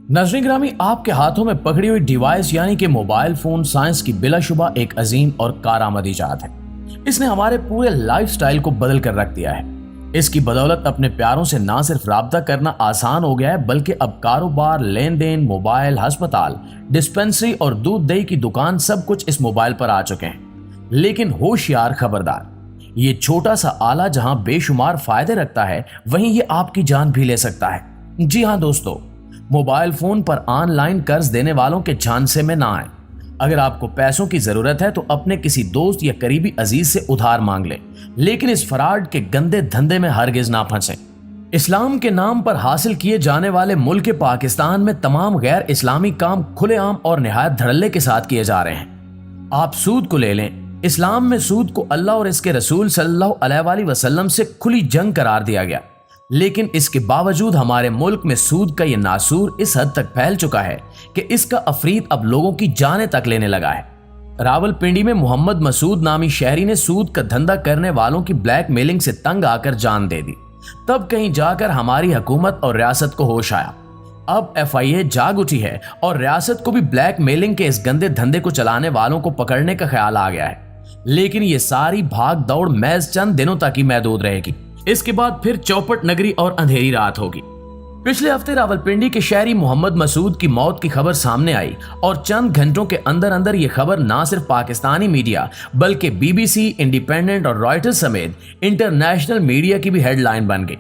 नाज़रीन ग्रामी, आपके हाथों में पकड़ी हुई डिवाइस यानी कि मोबाइल फोन साइंस की बिलाशुबा एक अजीम और कारआमद इजाद है। इसने हमारे पूरे लाइफस्टाइल को बदल कर रख दिया है। इसकी बदौलत अपने प्यारों से ना सिर्फ राब्ता करना आसान हो गया है, बल्कि अब कारोबार, लेन देन, मोबाइल, अस्पताल, डिस्पेंसरी और दूध दही की दुकान सब कुछ इस मोबाइल पर आ चुके हैं। लेकिन होशियार, खबरदार, ये छोटा सा आला जहां बेशुमार फायदे रखता है, वहीं ये आपकी जान भी ले सकता है। जी हाँ दोस्तों, मोबाइल फोन पर ऑनलाइन कर्ज देने वालों के झांसे में ना आए। अगर आपको पैसों की जरूरत है तो अपने किसी दोस्त या करीबी अजीज से उधार मांग लें, लेकिन इस फ्रॉड के गंदे धंधे में हरगिज ना फंसें। इस्लाम के नाम पर हासिल किए जाने वाले मुल्क पाकिस्तान में तमाम गैर इस्लामी काम खुलेआम और निहायत धड़ल्ले के साथ किए जा रहे हैं। आप सूद को ले लें। इस्लाम में सूद को अल्लाह और इसके रसूल सल्लल्लाहु अलैहि वसल्लम से खुली जंग करार दिया गया, लेकिन इसके बावजूद हमारे मुल्क में सूद का ये नासूर इस हद तक फैल चुका है कि इसका अफरीत अब लोगों की जानें तक लेने लगा है। रावलपिंडी में मोहम्मद मसूद नामी शहरी ने सूद का धंधा करने वालों की ब्लैकमेलिंग से तंग आकर जान दे दी। तब कहीं जाकर हमारी हुकूमत और रियासत को होश आया। अब FIA जाग उठी है और रियासत को भी ब्लैकमेलिंग के इस गंदे धंधे को चलाने वालों को पकड़ने का ख्याल आ गया है। लेकिन ये सारी भाग दौड़ महज चंद दिनों तक ही महदूद रहेगी। इसके बाद फिर चौपट नगरी और अंधेरी रात होगी। पिछले हफ्ते रावलपिंडी के शहरी मोहम्मद मसूद की मौत की खबर सामने आई और चंद घंटों के अंदर अंदर ये खबर ना सिर्फ पाकिस्तानी मीडिया बल्कि BBC, इंडिपेंडेंट और रॉयटर्स समेत इंटरनेशनल मीडिया की भी हेडलाइन बन गई।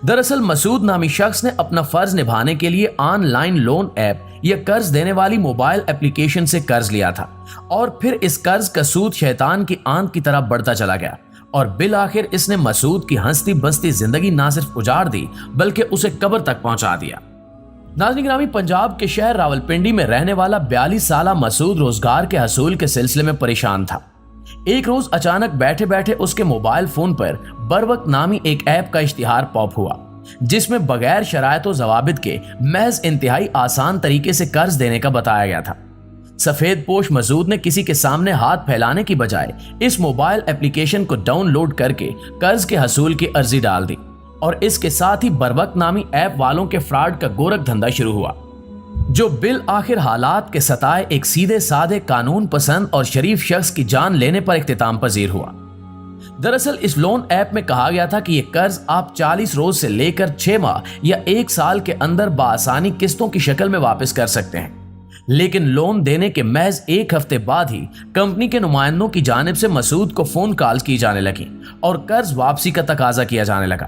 दरअसल मसूद नामी शख्स ने अपना फर्ज निभाने के लिए ऑनलाइन लोन ऐप या कर्ज देने वाली मोबाइल एप्लीकेशन से कर्ज लिया था और फिर इस कर्ज का सूद शैतान की आंत की तरह बढ़ता चला गया और बिल आखिर इसने मसूद की हंसती बसती जिंदगी ना सिर्फ उजाड़ दी बल्कि उसे कब्र तक पहुंचा दिया। नाज़रीन ग्रामी, पंजाब के शहर रावलपिंडी में रहने वाला 42 साला मसूद रोजगार के हसूल के सिलसिले में परेशान था। एक रोज अचानक बैठे बैठे उसके मोबाइल फोन पर बरवक्त नामी एक ऐप का इश्तिहार पॉप हुआ, जिसमें बगैर शराइत व जवाबित के महज इंतहाई आसान तरीके से कर्ज देने का बताया गया था। सफेद पोश मसूद ने किसी के सामने हाथ फैलाने की बजाय इस मोबाइल एप्लीकेशन को डाउनलोड करके कर्ज के हसूल की अर्जी डाल दी और इसके साथ ही बरवक्त नामी ऐप वालों के फ्रॉड का गोरख धंधा शुरू हुआ, जो बिल आखिर हालात के सताए एक सीधे साधे कानून पसंद और शरीफ शख्स की जान लेने पर इख्तिताम पजीर हुआ। दरअसल इस लोन ऐप में कहा गया था कि यह कर्ज आप 40 रोज से लेकर 6 माह या 1 साल के अंदर बासानी किस्तों की शक्ल में वापस कर सकते हैं। लेकिन लोन देने के महज 1 हफ्ते बाद ही कंपनी के नुमाइंदों की जानिब से मसूद को फोन कॉल्स की जाने लगी और कर्ज वापसी का तकाजा किया जाने लगा।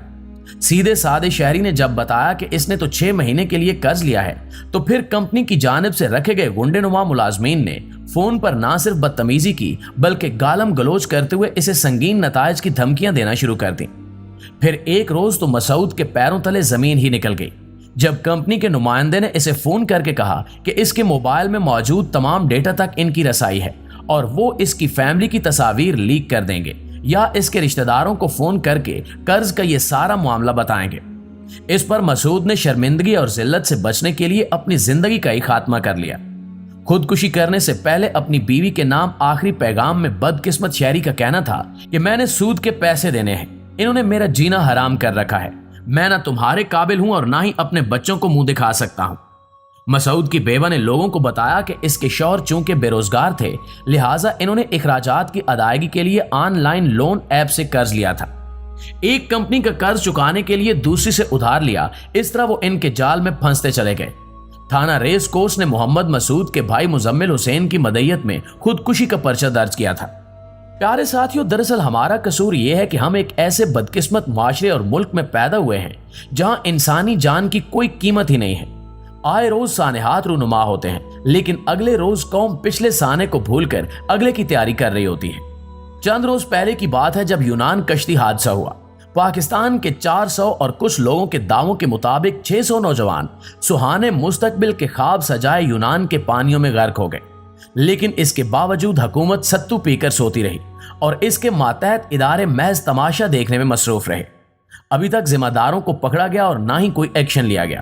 सीधे साधे शहरी ने जब बताया कि इसने तो 6 महीने के लिए कर्ज लिया है, तो फिर कंपनी की जानिब से रखे गए गुंडेनुमा मुलाजमीन ने फोन पर ना सिर्फ बदतमीजी की बल्कि गालम गलोच करते हुए इसे संगीन नतायज की धमकियां देना शुरू कर दी। फिर एक रोज तो मसूद के पैरों तले जमीन ही निकल गई जब कंपनी के नुमाइंदे ने इसे फोन करके कहा कि इसके मोबाइल में मौजूद तमाम डेटा तक इनकी रसाई है और वो इसकी फैमिली की तस्वीर लीक कर देंगे या इसके रिश्तेदारों को फोन करके कर्ज का ये सारा मामला बताएंगे। इस पर मसूद ने शर्मिंदगी और जिल्लत से बचने के लिए अपनी जिंदगी का ही खात्मा कर लिया। खुदकुशी करने से पहले अपनी बीवी के नाम आखिरी पैगाम में बदकिस्मत शहरी का कहना था कि मैंने सूद के पैसे देने हैं, इन्होंने मेरा जीना हराम कर रखा है, मैं ना तुम्हारे काबिल हूं और ना ही अपने बच्चों को मुंह दिखा सकता हूं। मसूद की बेवा ने लोगों को बताया कि इसके शौहर चूंकि बेरोजगार थे, लिहाजा इन्होंने इखराजात की अदायगी के लिए ऑनलाइन लोन ऐप से कर्ज लिया था। एक कंपनी का कर्ज चुकाने के लिए दूसरी से उधार लिया। इस तरह वो इनके जाल में फंसते चले गए। थाना रेस कोर्स ने मोहम्मद मसूद के भाई मुजम्मिल हुसैन की मदयत में खुदकुशी का पर्चा दर्ज किया था। प्यारे साथियों, दरअसल हमारा कसूर यह है कि हम एक ऐसे बदकिस्मत माशरे और मुल्क में पैदा हुए हैं जहां इंसानी जान की कोई कीमत ही नहीं है। आए रोज सानेहात रूनुमा होते हैं, लेकिन अगले रोज कौम पिछले साने को भूलकर अगले की तैयारी कर रही होती है। चंद रोज पहले की बात है जब यूनान कश्ती हादसा हुआ। पाकिस्तान के 400 और कुछ लोगों के दावों के मुताबिक 600 नौजवान सुहाने मुस्तकबिल के ख्वाब सजाए यूनान के पानियों में गर्क हो गए, लेकिन इसके बावजूद हुकूमत सत्तू पीकर सोती रही और इसके मातहत इदारे महज तमाशा देखने में मसरूफ रहे। अभी तक जिम्मेदारों को पकड़ा गया और ना ही कोई एक्शन लिया गया।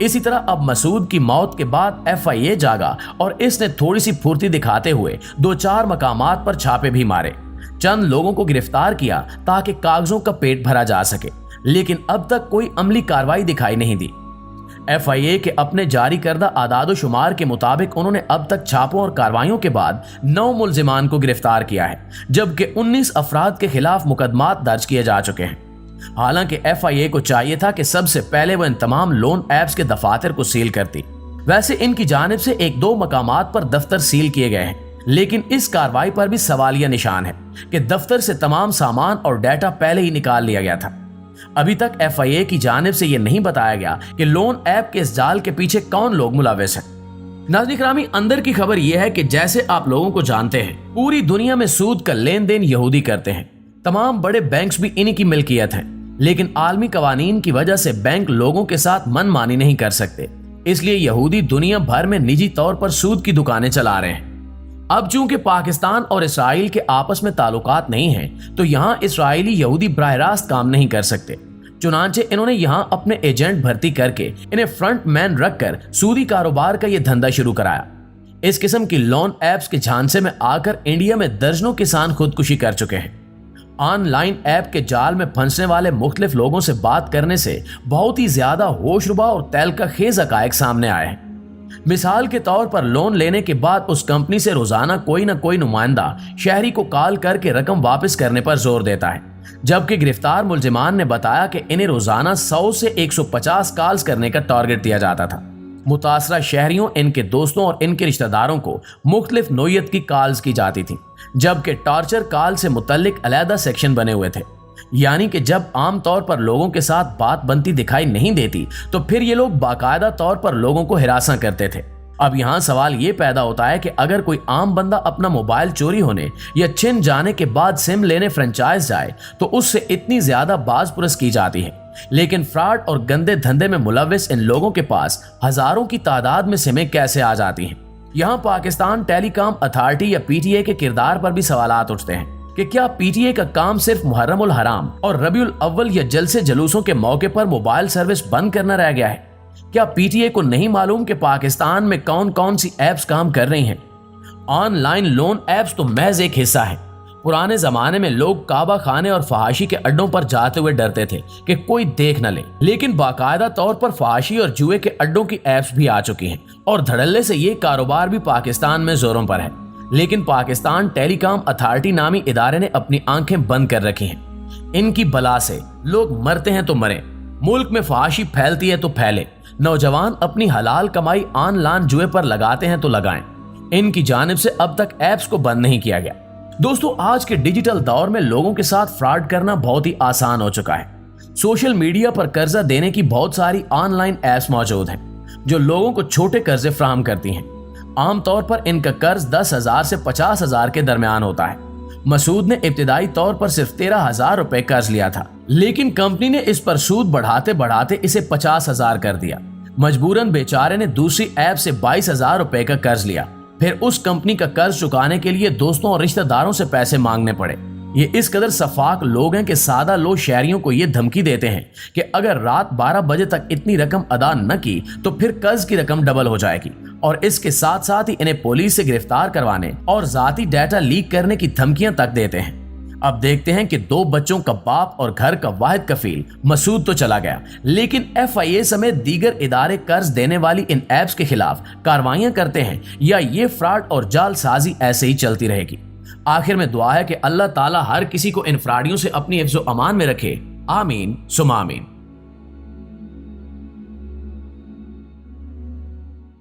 इसी तरह अब मसूद की मौत के बाद FIA जागा और इसने थोड़ी सी फुर्ती दिखाते हुए 2-4 मकामात पर छापे भी मारे, चंद लोगों को गिरफ्तार किया ताकि कागजों का पेट भरा जा सके, लेकिन अब तक कोई अमली कार्रवाई दिखाई नहीं दी। FIA के अपने जारी करदा आदाद व शुमार के मुताबिक उन्होंने अब तक छापों और कार्रवाइयों के बाद 9 मुलजिमान को गिरफ्तार किया है, जबकि 19 अफराद के खिलाफ मुकदमात दर्ज किए जा चुके हैं। हालांकि FIA को चाहिए था कि सबसे पहले वो इन तमाम लोन ऐप्स के दफातर को सील करती। वैसे इनकी जानिब से 1-2 मकामात पर दफ्तर सील किए गए हैं, लेकिन इस कार्रवाई पर भी सवालिया निशान है कि दफ्तर से तमाम सामान और डाटा पहले ही निकाल लिया गया था। अभी तक FIA की जानिब से यह नहीं बताया गया कि लोन ऐप के इस जाल के पीछे कौन लोग मुलविस हैं। नाज़रीन करामी, अंदर की खबर यह है कि जैसे आप लोगों को जानते हैं, पूरी दुनिया में सूद का लेन देन यहूदी करते हैं। तमाम बड़े बैंक्स भी इन्हीं की मिल्कियत हैं, लेकिन आलमी कवानीन की वजह से बैंक लोगों के साथ मनमानी नहीं कर सकते, इसलिए यहूदी दुनिया भर में निजी तौर पर सूद की दुकानें चला रहे हैं। अब चूंकि पाकिस्तान और इसराइल के आपस में ताल्लुकात नहीं हैं, तो यहाँ इसराइली यहूदी बराह रास्त काम नहीं कर सकते। चुनांचे इन्होंने यहाँ अपने एजेंट भर्ती करके इन्हें फ्रंट मैन रखकर सूदी कारोबार का ये धंधा शुरू कराया। इस किस्म की लोन ऐप्स के झांसे में आकर इंडिया में दर्जनों किसान खुदकुशी कर चुके हैं। ऑनलाइन ऐप के जाल में फंसने वाले मुख्तलिफ लोगों से बात करने से बहुत ही ज्यादा होशरुबा और तहलका खेज हकायक सामने आए हैं। मिसाल के तौर पर लोन लेने के बाद उस कंपनी से रोजाना कोई ना कोई नुमाइंदा शहरी को कॉल करके रकम वापस करने पर जोर देता है, जबकि गिरफ्तार मुलजिमान ने बताया कि इन्हें रोजाना 100 से 150 कॉल्स करने का टारगेट दिया जाता था। मुतासरा शहरियों, इनके दोस्तों और इनके रिश्तेदारों को मुख्तलिफ नोयत की कॉल्स की जाती थी, जबकि टॉर्चर कॉल से मुतल्लिक अलहदा सेक्शन बने हुए थे। यानी कि जब आम तौर पर लोगों के साथ बात बनती दिखाई नहीं देती, तो फिर ये लोग बाकायदा तौर पर लोगों को हिरासा करते थे। अब यहाँ सवाल ये पैदा होता है कि अगर कोई आम बंदा अपना मोबाइल चोरी होने या छिन जाने के बाद सिम लेने फ्रेंचाइज जाए, तो उससे इतनी ज्यादा बाज़पुरस की जाती है, लेकिन फ्रॉड और गंदे धंधे में मुलविस इन लोगों के पास हजारों की तादाद में सिमें कैसे आ जाती हैं। यहाँ पाकिस्तान टेलीकॉम अथॉरिटी या PTA के किरदार पर भी सवालात उठते हैं कि क्या PTA का काम सिर्फ मुहर्रमुल हराम और रबीउल अव्वल या जलसे जलूसों के मौके पर मोबाइल सर्विस बंद करना रह गया है? क्या PTA को नहीं मालूम कि पाकिस्तान में कौन कौन सी ऐप्स काम कर रही हैं? ऑनलाइन लोन ऐप्स तो महज एक हिस्सा है। पुराने जमाने में लोग काबा खाने और फहाशी के अड्डों पर जाते हुए डरते थे कि कोई देख न ले, लेकिन बाकायदा तौर पर फहाशी और जुए के अड्डों की ऐप्स भी आ चुकी हैं और धड़ल्ले से ये कारोबार भी पाकिस्तान में जोरों पर है। लेकिन पाकिस्तान टेलीकॉम अथॉरिटी नामी इदारे ने अपनी आंखें बंद कर रखी हैं। इनकी बला से लोग मरते हैं तो मरें, मुल्क में फहाशी फैलती है तो फैले, नौजवान अपनी हलाल कमाई ऑनलाइन जुए पर लगाते हैं तो लगाएं। इनकी जानिब से अब तक ऐप्स को बंद नहीं किया गया। दोस्तों, आज के डिजिटल दौर में लोगों के साथ फ्रॉड करना बहुत ही आसान हो चुका है। सोशल मीडिया पर कर्जा देने की बहुत सारी ऑनलाइन ऐप्स मौजूद हैं जो लोगों को छोटे कर्जे फराहम करती हैं। आमतौर पर इनका कर्ज 10,000 से 50,000 के दरमियान होता है। मसूद ने इब्तिदाई तौर पर सिर्फ 13,000 रुपए कर्ज लिया था, लेकिन कंपनी ने इस पर सूद बढ़ाते बढ़ाते इसे 50,000 कर दिया। मजबूरन बेचारे ने दूसरी ऐप से 22,000 रुपए का कर्ज लिया। फिर उस कंपनी का कर्ज चुकाने के लिए दोस्तों और रिश्तेदारों से पैसे मांगने पड़े। ये इस कदर सफाक लोग हैं कि सादा लोग शहरियों को ये धमकी देते हैं कि अगर रात 12 बजे तक इतनी रकम अदा न की तो फिर कर्ज की रकम डबल हो जाएगी, और इसके साथ साथ ही इन्हें पुलिस से गिरफ्तार करवाने और जाती डाटा लीक करने की धमकियां तक देते हैं। अब देखते हैं कि 2 बच्चों का बाप और घर का वाहिद कफील मसूद तो चला गया, लेकिन FIA समेत दीगर इदारे कर्ज देने वाली इन ऐप्स के खिलाफ कार्रवाइयां करते हैं या ये फ्रॉड और जालसाजी ऐसे ही चलती रहेगी। आखिर में दुआ है कि अल्लाह ताला हर किसी को इन फ्रॉडियों से अपनी हिफ्ज़-ओ-अमान में रखे। आमीन सुमा आमीन।